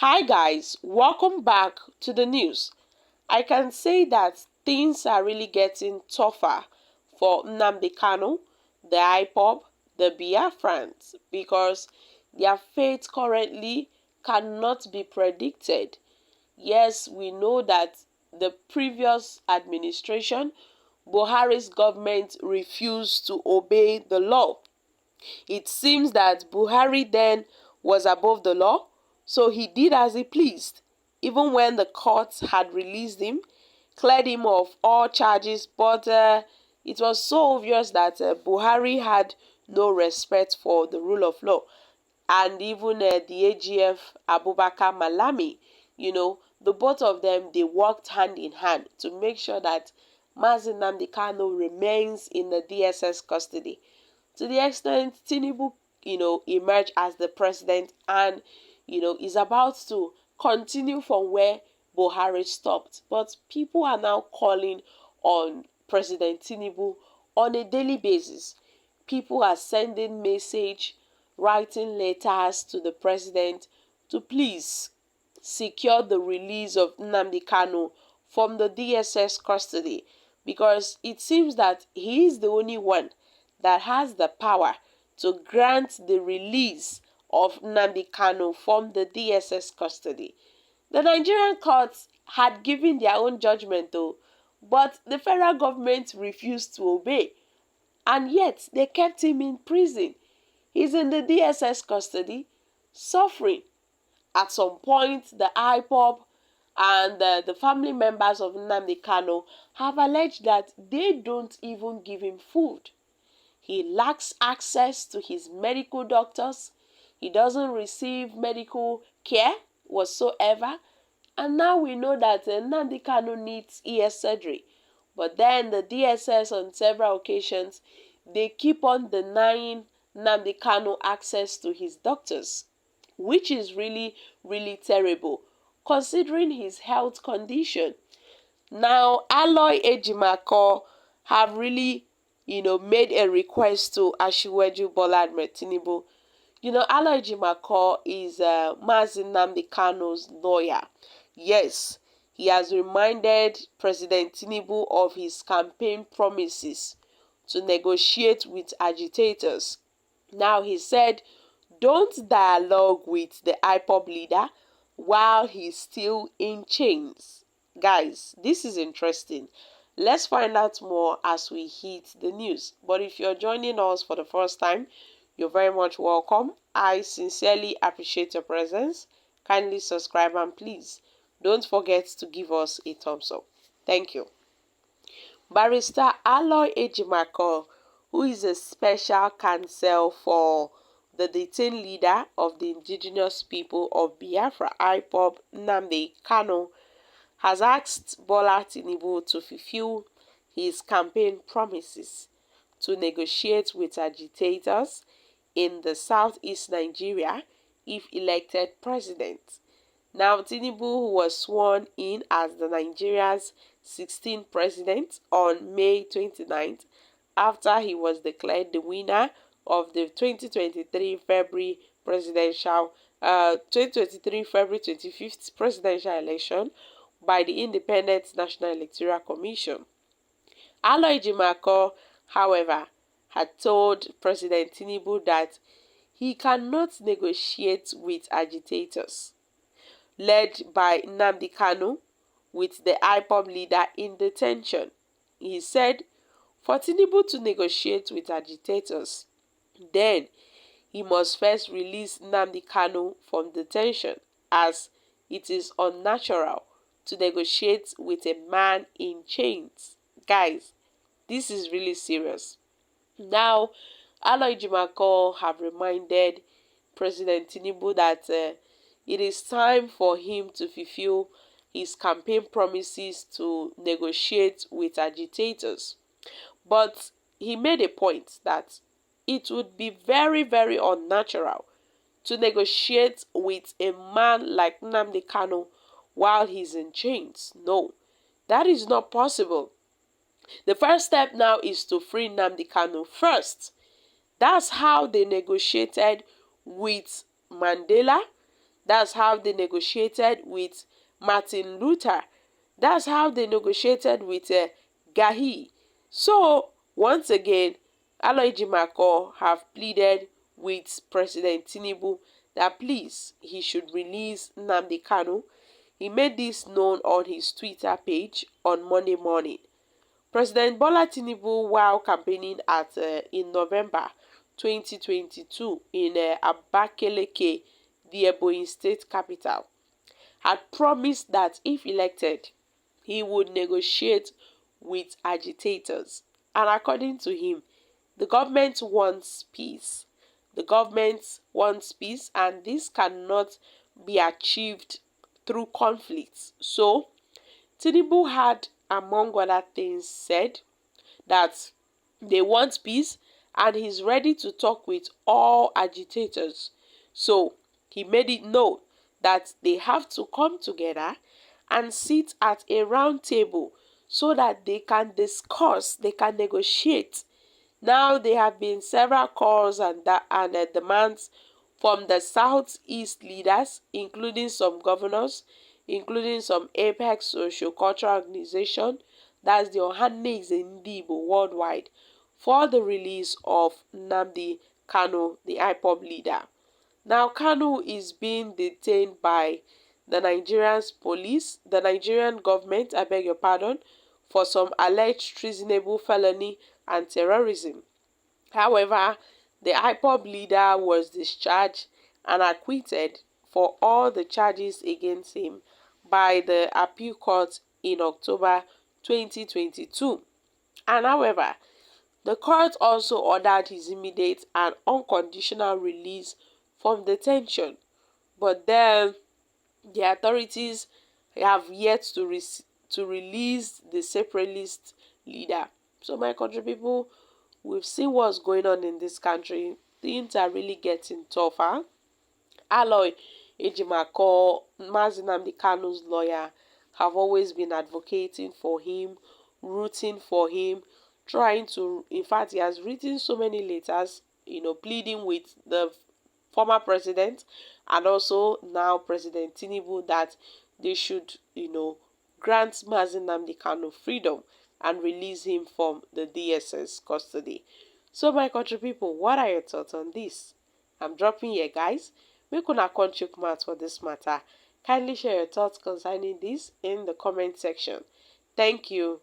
Hi guys, welcome back to the news. I can say that things are really getting tougher for Nnamdi Kanu, the IPOB, the Biafrans, because their fate currently cannot be predicted. Yes, we know that the previous administration, Buhari's government refused to obey the law. It seems that Buhari then was above the law, so he did as he pleased, even when the courts had released him, cleared him of all charges. But it was so obvious that Buhari had no respect for the rule of law. And even the AGF, Abubakar Malami, the both of them, they worked hand in hand to make sure that Mazi Nnamdi Kanu remains in the DSS custody. To the extent Tinubu, emerged as the president and, is about to continue from where Buhari stopped. But people are now calling on President Tinubu on a daily basis. People are sending message, writing letters to the president to please secure the release of Nnamdi Kanu from the DSS custody, because it seems that he is the only one that has the power to grant the release of Nnamdi Kanu from the DSS custody. The Nigerian courts had given their own judgment though, but the federal government refused to obey, and yet they kept him in prison. He's in the DSS custody, suffering. At some point, the IPOB and the family members of Nnamdi Kanu have alleged that they don't even give him food. He lacks access to his medical doctors. He doesn't receive medical care whatsoever. And now we know that Nnamdi Kanu needs ear surgery. But then the DSS on several occasions, they keep on denying Nnamdi Kanu access to his doctors, which is really, really terrible considering his health condition. Now, Aloy Ejimako have really, made a request to Asiwaju Bola Ahmed Tinubu. Aloy Ejimako is Mazi Nnamdi Kanu's lawyer. Yes, he has reminded President Tinubu of his campaign promises to negotiate with agitators. Now, he said, don't dialogue with the IPOB leader while he's still in chains. Guys, this is interesting. Let's find out more as we hit the news. But if you're joining us for the first time, you're very much welcome. I sincerely appreciate your presence. Kindly subscribe and please don't forget to give us a thumbs up. Thank you. Barrister Aloy Ejimako, who is a special counsel for the detained leader of the indigenous people of Biafra, IPOB, Nnamdi Kanu, has asked Bola Tinubu to fulfill his campaign promises to negotiate with agitators in the southeast Nigeria if elected president. Now, Tinubu, who was sworn in as the Nigeria's 16th president on May 29th, after he was declared the winner of the 2023 February 25th presidential election by the Independent National Electoral Commission. Aloy Ejimako, however, had told President Tinubu that he cannot negotiate with agitators led by Nnamdi Kanu with the IPOB leader in detention. He said, for Tinubu to negotiate with agitators, then he must first release Nnamdi Kanu from detention, as it is unnatural to negotiate with a man in chains. Guys, this is really serious. Now, Aloy Ejimako have reminded President Tinubu that it is time for him to fulfill his campaign promises to negotiate with agitators. But he made a point that it would be very, very unnatural to negotiate with a man like Nnamdi Kanu while he's in chains. No, that is not possible. The first step now is to free Nnamdi Kanu first. That's how they negotiated with Mandela. That's how they negotiated with Martin Luther. That's how they negotiated with Gahi. So, once again, Aloy Jimako have pleaded with President Tinubu that please, he should release Nnamdi Kanu. He made this known on his Twitter page on Monday morning. President Bola Tinubu, while campaigning in November 2022 in Abakaliki, the Ebonyi state capital, had promised that if elected, he would negotiate with agitators. And according to him, the government wants peace. The government wants peace, and this cannot be achieved through conflicts. So, Tinubu had, among other things, said that they want peace and he's ready to talk with all agitators. So he made it known that they have to come together and sit at a round table so that they can discuss, they can negotiate. Now there have been several calls and demands from the Southeast leaders, including some governors, including some apex socio-cultural organization, that's the Ohaneze Ndibo worldwide, for the release of Nnamdi Kanu, the IPOB leader. Now Kanu is being detained by the Nigerian police, the Nigerian government, I beg your pardon, for some alleged treasonable felony and terrorism. However, the IPOB leader was discharged and acquitted for all the charges against him by the appeal court in October 2022. And however, the court also ordered his immediate and unconditional release from detention. But then the authorities have yet to release the separatist leader. So my country people, we've seen what's going on in this country. Things are really getting tougher. Aloy Ejimako, Mazi Nnamdi Kanu's lawyer, have always been advocating for him, rooting for him, trying to, in fact, he has written so many letters, pleading with the former president and also now President Tinubu that they should, grant Mazi Nnamdi Kanu freedom and release him from the DSS custody. So my country people, what are your thoughts on this? I'm dropping here, guys. Make una come chook mouth for this matter. Kindly share your thoughts concerning this in the comment section. Thank you.